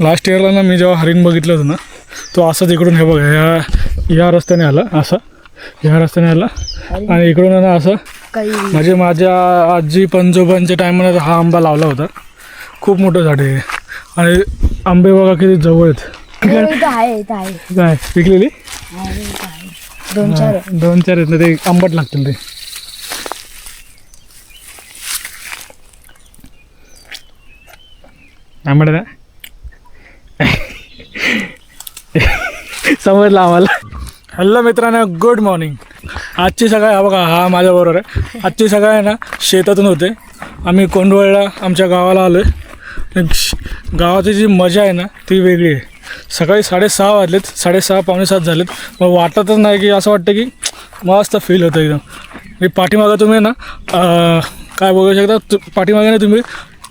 Last इयरला ना मी जेव्हा हरिण बघितलं होतं ना, तो असंच इकडून हे बघा या रस्त्याने आला, असं ह्या रस्त्याने आला आणि इकडून ना असं म्हणजे माझ्या आजी पंजोबांच्या टायमाला हा आंबा लावला होता. खूप मोठं झाड आहे आणि आंबे बघा किती जवळ आहेत. काय पिकलेली 2-4 आहेत ना, ते आंबट लागतील ते. आंबट आहे समजलं आम्हाला. हॅलो मित्रांनो, गुड मॉर्निंग. आजची सकाळ हा बघा, हा माझ्याबरोबर आहे. आजची सकाळ आहे ना शेतातून होते. आम्ही कोंडवळला आमच्या गावाला आलो आहे. गावाची जी मजा आहे ना ती वेगळी आहे. सकाळी 6:30 वाजलेत, 6:30 पावणे 7 झालेत. मग वाटतच नाही की असं वाटतं की मस्त फील होतं एकदम. हे पाठीमागं तुम्ही ना काय बघू शकता, पाठीमागे ना तुम्ही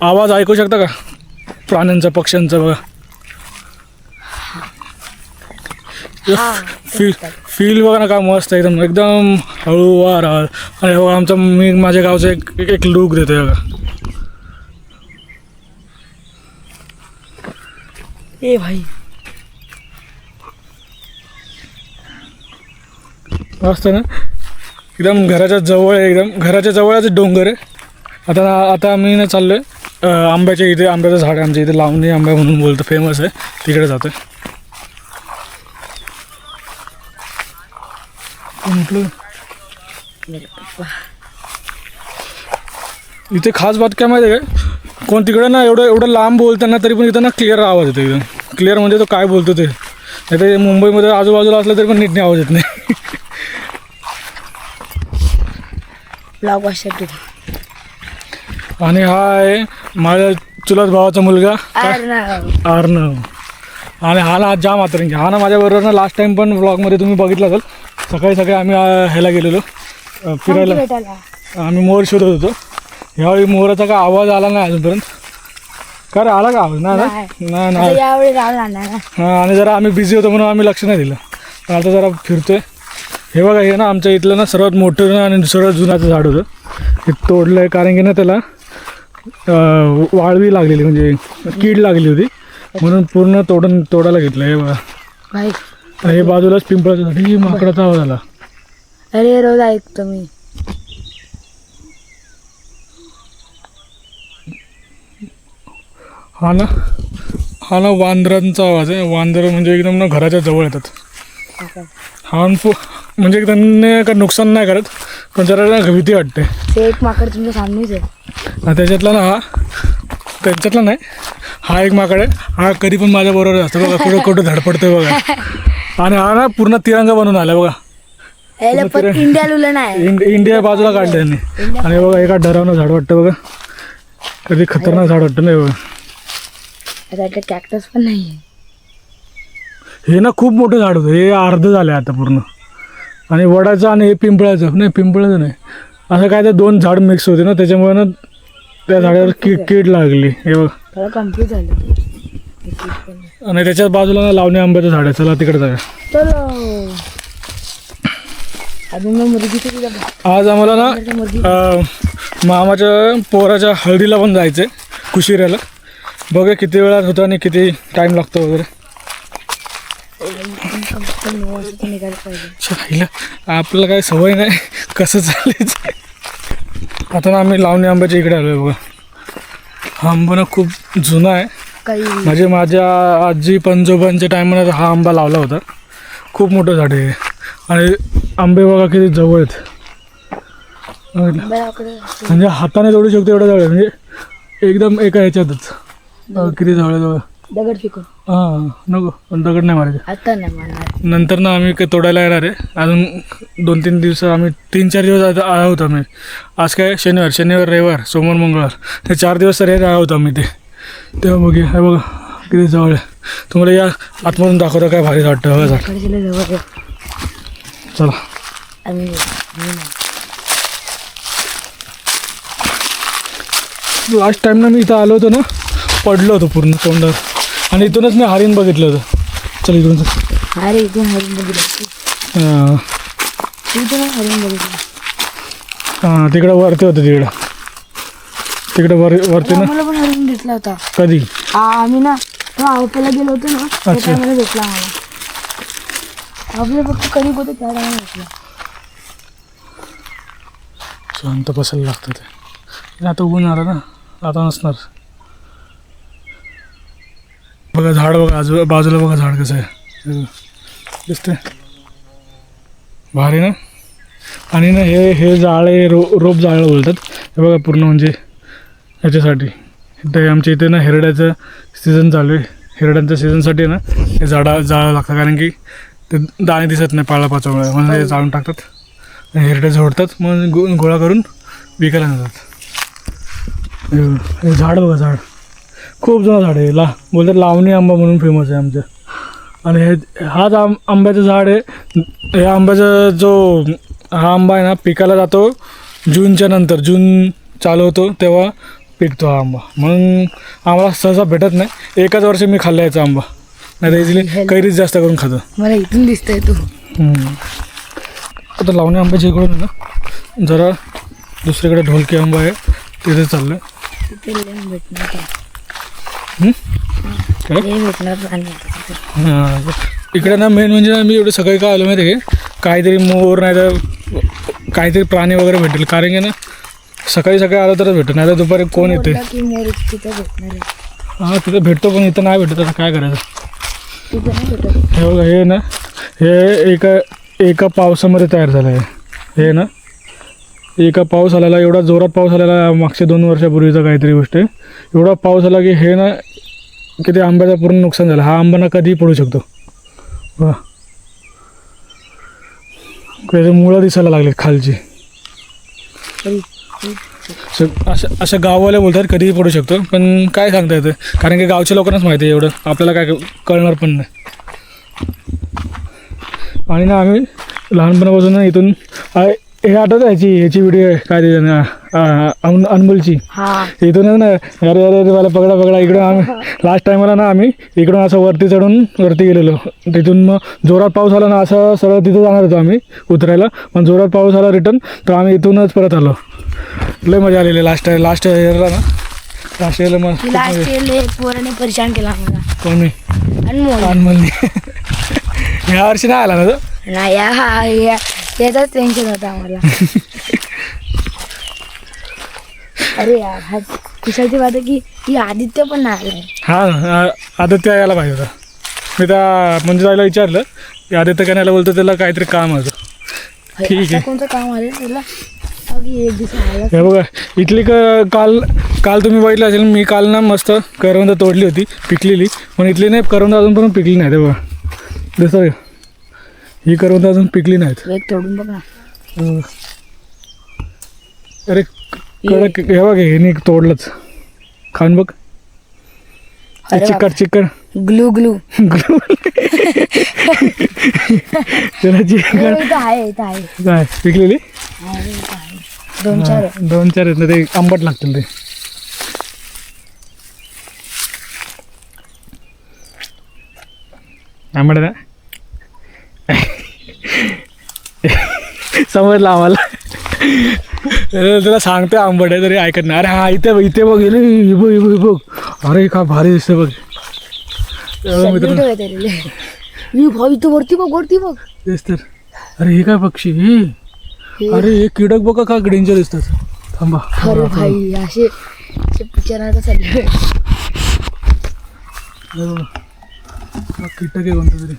आवाज ऐकू शकता का प्राण्यांचा, पक्ष्यांचा बघा. फील बघा ना काय मस्त एकदम एकदम हळूवार. आणि बघा आमचा मी माझ्या गावचा एक लूक देतो बघा. ए भाई मस्त ना एकदम घराच्या जवळ आहे, एकदम घराच्या जवळच डोंगर आहे. आता आम्ही ना चाललो आहे आंब्याच्या इथे. आंब्याचं झाड आहे आमच्या इथे, लावणी आंबा म्हणून बोलतो, फेमस आहे, तिकडे जातो आहे. म्हटलं इथे खास बात काय माहिती आहे का, कोण तिकडं ना एवढं लांब बोलताना तरी पण इथं ना क्लिअर आवाज येतो एकदम क्लिअर. म्हणजे तो काय बोलतो ते, नाही तर मुंबईमध्ये आजूबाजूला असलं तरी पण नीट नाही आवाज येत नाही. आणि हा आहे माझ्या चुलत भावाचा मुलगा अर्णव. आणि हा ना जाम आतरंगी. हा ना माझ्याबरोबर ना लास्ट टाइम पण व्लॉगमध्ये तुम्ही बघितलं असेल. सकाळी आम्ही ह्याला गेलेलो फिरायला. आम्ही मोर शोधत होतो. ह्यावेळी मोराचा काय आवाज आला नाही अजूनपर्यंत. का रे, आला का आवाज? नाही. हां, आणि जरा आम्ही बिझी होतो म्हणून आम्ही लक्ष नाही दिलं. पण आता जरा फिरतोय. हे बघा, हे ना आमच्या इथलं ना सर्वात मोठं आणि सर्वात जुनाचं झाड होतं. हे तोडलं आहे कारण की ना त्याला वाळवी लागलेली, म्हणजे कीड लागली होती म्हणून पूर्ण तोडायला घेतलं. हे बघा, हे बाजूलाच पिंपळाचं झाड. ही माकडाचा आवाज आला. अरे रोज ऐकतो मी. हा ना वांदरांचा आवाज आहे. वांदर म्हणजे एकदम ना घराच्या जवळ येतात. हार्मफुल म्हणजे एकदम का नुकसान नाही करत, पण जरा ना भीती वाटते. ते एक माकड तुमच्या सामनेच आहे. त्याच्यातला ना त्यांच्यातला नाही, हा एक माकड आहे. हा कधी पण माझ्याबरोबर असतो बघा, कुठं धडपडतोय बघा. आणि हा ना पूर्ण तिरंगा बनवून आला बघा. इंडिया लुलं नाही, इंडिया बाजूला काढलं त्यांनी. आणि बघा एका डरावनं झाड वाटतं बघा, कधी खतरनाक झाड वाटतं नाही बघा. कॅक्टस पण नाही. हे ना खूप मोठं झाड होतं. हे अर्ध झालं आता पूर्ण. आणि वडाचं आणि हे पिंपळाचं नाही, असं काय ते 2 झाड मिक्स होते ना, त्याच्यामुळे ना त्या झाडावर कीड लागली. हे बघ कम्प्लीट झालं. आणि त्याच्याच बाजूला ना लावणी आंब्याचं झाड आहे. चला तिकडे जाऊया. आज आम्हाला ना मामाच्या पोराच्या हळदीला पण जायचं आहे, कुशिऱ्याला. बघूया किती वेळात होतं आणि किती टाईम लागतो वगैरे. आपल्याला काही सवय नाही कसं चालायचं. आता ना आम्ही लावणी आंब्याच्या इकडे आलो आहे बघा. हा आंबा ना खूप जुना आहे, म्हणजे माझ्या आजी पंजोबांच्या टायमाला हा आंबा लावला होता. खूप मोठं झाड आहे आणि आंबे बघा किती जवळ आहेत. म्हणजे हाताने तोडू शकतो एवढं जवळ आहे, म्हणजे एकदम एका ह्याच्यातच. किती जवळ दगड फेकून. हां नको, पण दगड नाही मारायचे. आता नाही मारणार. नंतर ना आम्ही काही तोडायला येणार आहे. अजून 2-3 दिवस, आम्ही 3-4 दिवस आहोत आम्ही. आज काय शनिवार रविवार सोमवार मंगळवार, हे 4 दिवस तरी आहोत आम्ही ते. तेव्हा बघूया. हे बघा किती जवळ आहे. तुम्हाला या आतमधून दाखवतो काय भारी वाटतं बघा झाड. चला. लास्ट टाइम ना मी इथं आलो होतो ना, पडलो होतो पूर्ण तोंडावर. आणि इथूनच मी हरिण बघितलं होतं. चल इकडून अरे इथून हरिण बघितलं. हां तिकडं वरती होतं. तिकडं वरती ना मला पण हरिण दिसला होता. कधी. आम्ही ना आपल्याला गेलो होतो ना त्या अच्छा. टायमाला भेटला आम्हाला. आपलं फक्त कधी होतं त्या टायमाला भेटला. शांत बसायला लागतं ते. आता ऊन आलं ना, आता नसणार. बघा झाड, बघा बाजूला बघा झाड कसं आहे, दिसतंय भारी ना. आणि ना हे जाळे रोप जाळं बोलतात. हे बघा पूर्ण म्हणजे ह्याच्यासाठी. इथे आमच्या इथे ना हिरड्याचं सीझन चालू आहे. हिरड्यांच्या सीझनसाठी ना हे जाळं लागतं, कारण की ते दाणे दिसत नाही पाळापाचोमुळे, म्हणून ते जाळून टाकतात. आणि हिरड्या झोडतात, मग गोळा करून विकायला नेतात. हे झाड बघा, झाड खूप जुनं झाड आहे. बोलतात लावणी आंबा म्हणून फेमस आहे आमचं. आणि हाच आंब्याचं झाड आहे. हे आंब्याचा हा आंबा आहे ना पिकाला जातो जूनच्या नंतर. जून चालू होतो तेव्हा पिकतो हा आंबा, म्हणून आम्हाला सहसा भेटत नाही. एकाच वर्षी मी खाल्ला याचा आंबा, नाही तर इझिली कैरीच जास्त करून खातो. मला इथून दिसतंय तू. आता लावणी आंब्याच्या इकडून आहे ना जरा दुसरीकडे ढोलकी आंबा आहे, तिथे चाललं. तिथे लय भेटणार का? काय? लय भेटणार प्राणी आता तिथे. हां, इकडे ना मेन म्हणजे ना मी एवढं सगळं काय आलो माहिती आहे, काहीतरी मोर नाही तर काहीतरी प्राणी वगैरे भेटेल. कारण की ना सकाळी आलं तरच भेटेल, नाही तर दुपारी कोण येते. बोलला की मोर तिथे भेटणार आहे. हां, तिथं भेटतो पण इथं नाही भेटत. आता काय करायचं. तिथे नाही भेटत. हे बघा, हे ना हे एका पावसामध्ये तयार झालं आहे. हे ना एका पाऊस आलेला, एवढा जोरात पाऊस आलेला मागच्या 2 वर्षापूर्वीचा काहीतरी गोष्ट आहे. एवढा पाऊस आला की हे ना किती आंब्याचं पूर्ण नुकसान झालं. हा आंबा ना कधीही पडू शकतो. वा, त्याचे मुळं दिसायला लागलेत खालची. अशा गाववाले बोलतात कधीही पडू शकतो, पण काय सांगता येतं, कारण की गावच्या लोकांनाच माहिती आहे. एवढं आपल्याला काय कळणार पण नाही. आणि ना आम्ही लहानपणापासून ना इथून हे आठवत ह्याची व्हिडिओ आहे काय ते अनमोलची. हा इथूनच ना अरे अरे मला पकडा इकडून आम्ही लास्ट टायमाला ना आम्ही इकडून असं वरती चढून वरती गेलेलो. तिथून मग जोरात पाऊस आला ना, असं सरळ तिथं जाणार होतो आम्ही उतरायला, पण जोरात पाऊस आला रिटर्न, तर आम्ही इथूनच परत आलो. लय मजा आलेली लास्ट इयरला ना. लास्ट इयरला मग लास्ट इयरला एक पोराने परेशान केला आम्हाला. कोणी? अनमोल. अनमोलने. ह्या वर्षी नाही आला ना तो. नाही याचाच टेन्शन होतं आम्हाला. अरे यार हा खुशालची बात आहे की ही आदित्य पण नाही आलाय. हां, आदित्य यायला पाहिजे होता. मी त्या म्हणजे जायला विचारलं की आदित्य काय यायला, बोलतो त्याला काहीतरी काम होतं. ठीक आहे. असं कोणतं काम आलं तुला? अगदी एक दिवस आला. हे बघा इथली काल तुम्ही बघितलं असेल, मी काल ना मस्त करवंद तोडली होती पिकलेली, पण इथली नाही करवंद अजून पण पिकली नाही. ते बघा दिसतं का, ही करवंद अजून पिकली नाहीत. एक तोडून बघ ना. अरे कडक, हे बघ हे तोडलंच, खाऊन बघ. अरे चिकट ग्लू ग्लू. त्याला चिकट इथं आहे काय पिकलेली. 2-4 2-4 आहेत ना, ते आंबट लागतील ते. आंबट ना समजलं आम्हाला. तुला सांगते आंबट आहे तरी ऐकत नाही. अरे हा इथे बघ, हे बघ. अरे का भारी दिसते बघ. इथं वरती बघ. तेच तर. अरे हे काय पक्षी हे. अरे हे किडक बघा का डेंजर दिसतात. थांबा. अरे भाई असे पिक्चर चालले. कीटक आहे कोणतं तरी.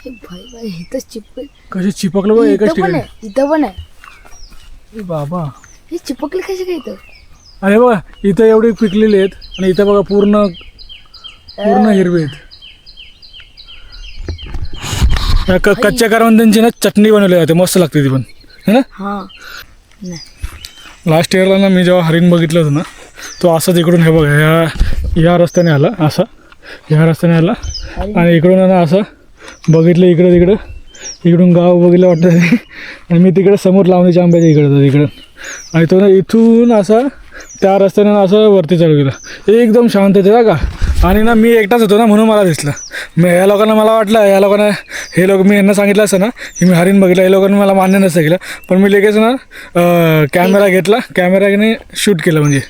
भाई इथंच चिपकल. कसे चिपकलं बघ एकाच ठिकाणी. इथं पण आहे. बाबा हे चिपकले कसे काय इथं? अरे बघा इथं एवढी पिकलेली आहेत आणि इथं बघा पूर्ण हिरवे आहेत. कच्च्या करवंदांची ना चटणी बनवली जाते, मस्त लागते ती पण, है ना. हां लास्ट इयरला ना मी जेव्हा हरिण बघितलं होतं ना, तो असंच इकडून हे बघा ह्या रस्त्याने आला, असा ह्या रस्त्याने आला आणि इकडून ना असं बघितलं इकडून गाव बघितलं वाटतं. आणि मी तिकडे समोर लावणीच्या आंब्याच्या इकडं आणि तो ना इथून असा त्या रस्त्याने असं वरती चालू केलं. एकदम शांत होते का. आणि ना मी एकटाच होतो ना, म्हणून मला दिसलं. मग ह्या लोकांना मला वाटलं हे लोक मी यांना सांगितलं असतं ना की मी हरिण बघितलं, हे लोकांनी मला मान्य नसतं केलं. पण मी लगेच ना कॅमेरा घेतला, कॅमेराने शूट केलं, म्हणजे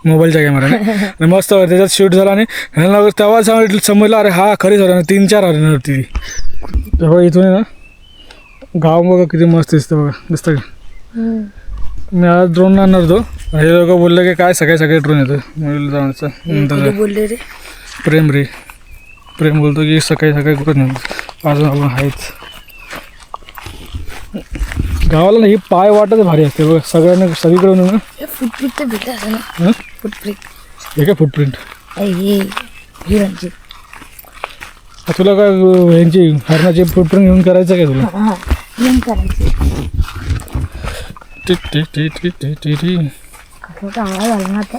मोबाईलच्या कॅमेराने आणि मस्त त्याच्यात शूट झाला आणि ह्याला तेव्हा समजलं अरे हा खरीच हरण 3-4 हरणं होती ती. तेव्हा इथून आहे ना गाव बघा किती मस्त दिसतं बघा, दिसतं का? मी आज ड्रोन आणणार होतो, हे लोक बोलले की काय सगळे ड्रोन येतं जाण्याचं नंतर बोलले रे प्रेम बोलतो की सकाळी कुठं नाही अजून आपण आहेच गावाला ना ही पाय वाटच भारी असते बघा सगळ्यांना सगळीकडून ना. फुटप्रिंट तर भेटत असं ना, फुटप्रिंट हे काय फुटप्रिंट हे हिरणची. तुला काय यांची हरणाची फुटप्रिंट घेऊन करायचं काय तुला? हां हिरण करायची. कसं चांगला झाला ना आता.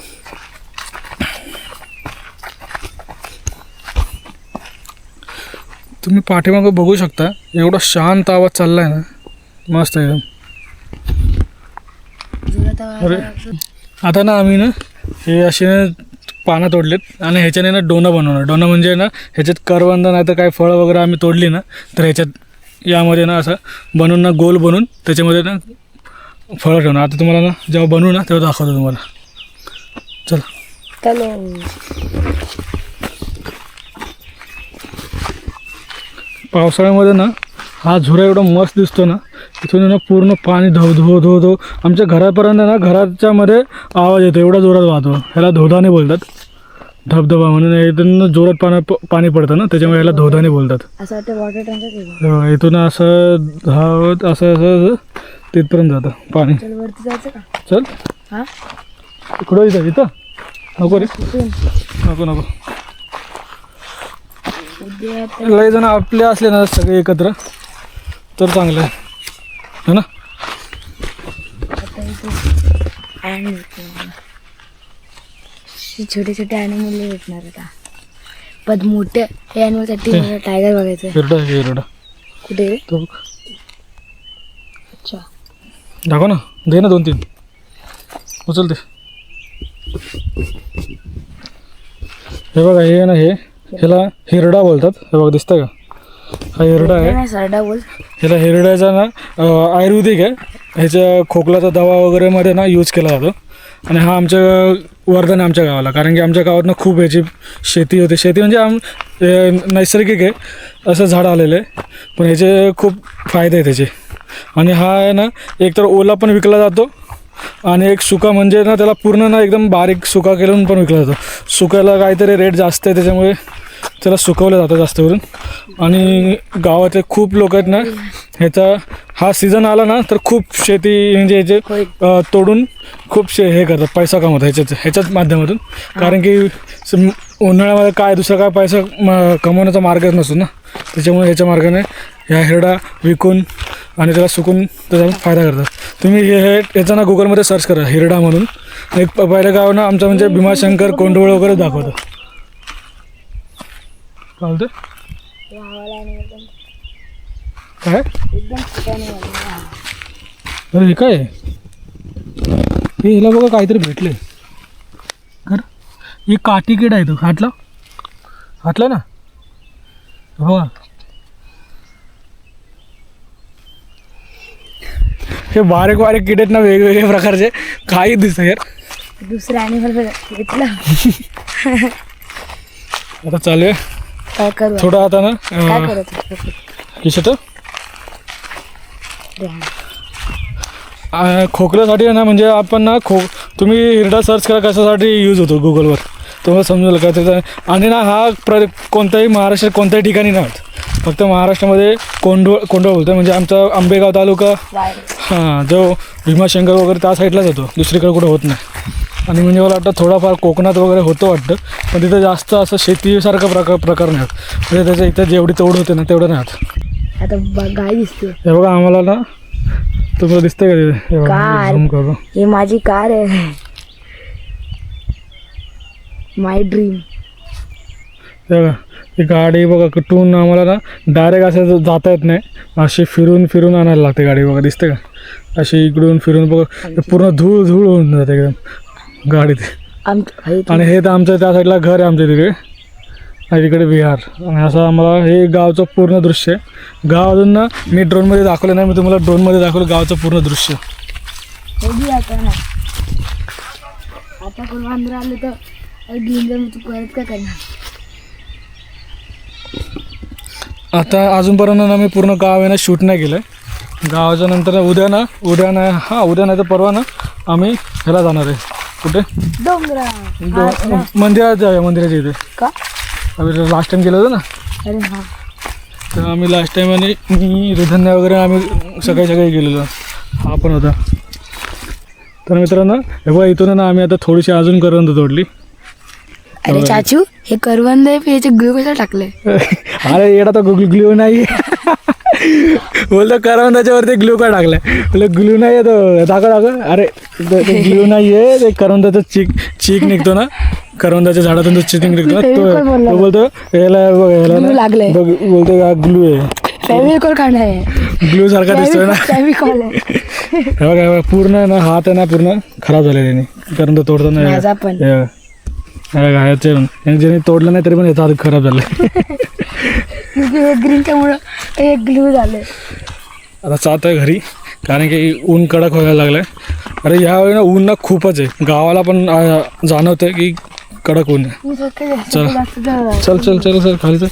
तुम्ही पाठीमागं बघू शकता एवढा शांत आवाज चाललाय ना, मस्त एकदम. जोरात अरे आवाज. आता ना आम्ही ना हे असे ना पानं तोडलेत आणि ह्याच्याने ना डोनं बनवणार. डोनं म्हणजे ना ह्याच्यात करवंद नाही तर काय फळं वगैरे आम्ही तोडली ना तर ह्याच्यात यामध्ये ना असं बनवून ना गोल बनवून त्याच्यामध्ये ना फळं ठेवणार. आता तुम्हाला ना जेव्हा बनवू ना तेव्हा दाखवतो तुम्हाला. चला पावसाळ्यामध्ये ना हा झुरा एवढा मस्त दिसतो ना, इथून ना पूर्ण पाणी धो धो धो धो आमच्या घरापर्यंत ना घराच्या मध्ये आवाज येतो, एवढा जोरात वाहतो. ह्याला धोधाने बोलतात, धबधबा म्हणून. इथून जोरात पाणी पडतं ना त्याच्यामुळे ह्याला धोधाने बोलतात. असं वाटतं वॉटर टँकर. इथून असं धावत असं असं तिथपर्यंत जातं पाणी. चल वरती जायचं का? चल हां कुठं इथं नको रे, नको उद्या लय जण आपले असले ना सगळे एकत्र तर चांगलं आहे है ना. छोटे छोटे ॲनिमल भेटणार आता, पण मोठे हे ॲनिमलसाठी मला टायगर बघायचं आहे. हिरडा कुठे रे? तो अच्छा दाखव ना, दे ना 2-3 उचलते. हे बघा हे ना ह्याला हिरडा बोलतात. हे बघा दिसतं का, हा हिरडा आहे. सरडा बोल. ह्याला हिरड्याचा ना आयुर्वेदिक आहे, ह्याच्या खोकलाचा दवा वगैरे मध्ये ना यूज केला जातो. आणि हा आमच्या वरदान आहे आमच्या गावाला, कारण की आमच्या गावात ना खूप ह्याची शेती होते. शेती म्हणजे नैसर्गिक आहे असं झाड आलेलं आहे, पण ह्याचे खूप फायदे आहे त्याचे. आणि हा आहे ना एकतर ओला पण विकला जातो आणि एक सुका म्हणजे ना त्याला पूर्ण ना एकदम बारीक सुका केलं पण विकला जातो. सुक्याला काहीतरी रेट जास्त आहे त्याच्यामुळे त्याला सुकवलं जातं जास्त करून. आणि गावातले खूप लोक आहेत ना ह्याचा हा सीझन आला ना तर खूप शेती म्हणजे ह्याचे तोडून खूप हे करतात, पैसा कमवतात ह्याच्याच माध्यमातून. कारण की उन्हाळ्यामध्ये काय दुसरा काय पैसा कमवण्याचा मार्गच नसतो ना, त्याच्यामुळे ह्याच्या मार्गाने ह्या हिरडा विकून आणि त्याला सुकून त्याचा फायदा करतात. तुम्ही हे याचा ना गुगलमध्ये सर्च करा हिरडा म्हणून. एक पहिलं गाव ना आमचं म्हणजे भीमाशंकर कोंडवळ वगैरे दाखवतं. चालतं काय अरे हे काय हे हिला बघा काहीतरी भेटले. खरं ही काठी किडा आहे तो. हाटला ना हो. हे बारीक बारीक किडे आहेत ना वेगवेगळ्या प्रकारचे, काही दिसतं यार. दुसरं ॲनिमल घेतलं. आता चालू आहे काय करू थोडं आता ना काय करत किशट खोकल्यासाठी आहे ना, म्हणजे आपण ना तुम्ही हिरडा सर्च करा कशासाठी यूज होतो गुगलवर, तुम्हाला समजेल का त्याचा. आणि ना हा कोणत्याही महाराष्ट्रात कोणत्याही ठिकाणी नाही होत, फक्त महाराष्ट्रामध्ये कोंडवळ बोलतो. म्हणजे आमचा आंबेगाव तालुका हां जो भीमाशंकर वगैरे त्या साईडलाच होतो, दुसरीकडे कुठं होत नाही. आणि म्हणजे मला वाटतं थोडाफार कोकणात वगैरे होतं वाटतं, पण तिथं जास्त असं शेतीसारखं प्रकार नाही होत. म्हणजे त्याच्या इथं जेवढी तोड होते ना तेवढं नाही होत. आता गाय दिसते. हे बघा आम्हाला ना तुम्हाला दिसतंय का तिथे कार. झूम करू. हे माझी कार आहे, माय ड्रीम. हे बघा ही गाडी बघा कुठून आम्हाला ना डायरेक्ट असं जाता येत नाही, अशी फिरून आणायला लागते गाडी. बघा दिसते का, अशी इकडून फिरून बघा पूर्ण धूळ होऊन जाते एकदम गाडीत. आणि हे तर आमचं त्या साईडला घर आहे आमच्या तिकडे आणि तिकडे विहार. आणि असं आम्हाला हे गावचं पूर्ण दृश्य आहे. गाव अजून ना मी ड्रोनमध्ये दाखवलं नाही, मी तुम्हाला ड्रोनमध्ये दाखवलं गावचं पूर्ण दृश्य. आता आता कोण वांदर आले तर घेऊन जाऊन तू परत काय करणार. आता अजूनपर्यंत ना मी पूर्ण गाव आहे ना शूट नाही केलं आहे. गावाच्या नंतर उद्या ना उद्या नाही तर परवा ना आम्ही ह्याला जाणार आहे. कुठे? डोंगरा मंदिरात जाऊया, मंदिराच्या इथे. का? आम्ही लास्ट टाइम गेलो होतो ना, अरे हा तर आम्ही लास्ट टाइम आणि मी रिधन्या वगैरे आम्ही सकाळी गेलेलो. हा पण होता. तर मित्रांनो हे बघा, इथून ना आम्ही आता थोडीशी अजून करवंद तोडली. अरे चाचू हे करवंद आहे, याचे ग्लू कशाला टाकले? अरे येडा तो ग्लू नाही बोलतो करवंदाच्या वरती ग्लू का टाकलाय. बोलतो ग्लू नाही आहे तो, दाखव. अरे ग्लू नाही आहे ते, करवंदाचा चीक निघतो ना, करवंदाच्या झाडातून तो चीक निघतो ना, तो बोलतो याला Glue लागलंय. बोलतो ग्लू आहे, फेविकॉल काढणार आहे, ग्लू सारखा दिसतोय ना. फेविकॉल आहे. हे बघा पूर्ण ना हात आहे ना पूर्ण खराब झाले त्याने, करवंद तोडताना. माझा पण. ज्याने तोडलं नाही तरी पण याचा हात खराब झाला. ग्रीनच्यामुळं हे ग्लू झालं. आता जात आहे घरी, कारण की ऊन कडक व्हायला लागलं आहे. अरे यावेळी ना ऊन ना खूपच आहे, गावाला पण जाणवतं आहे की कडक ऊन आहे. चल चल चल चल खाली चल.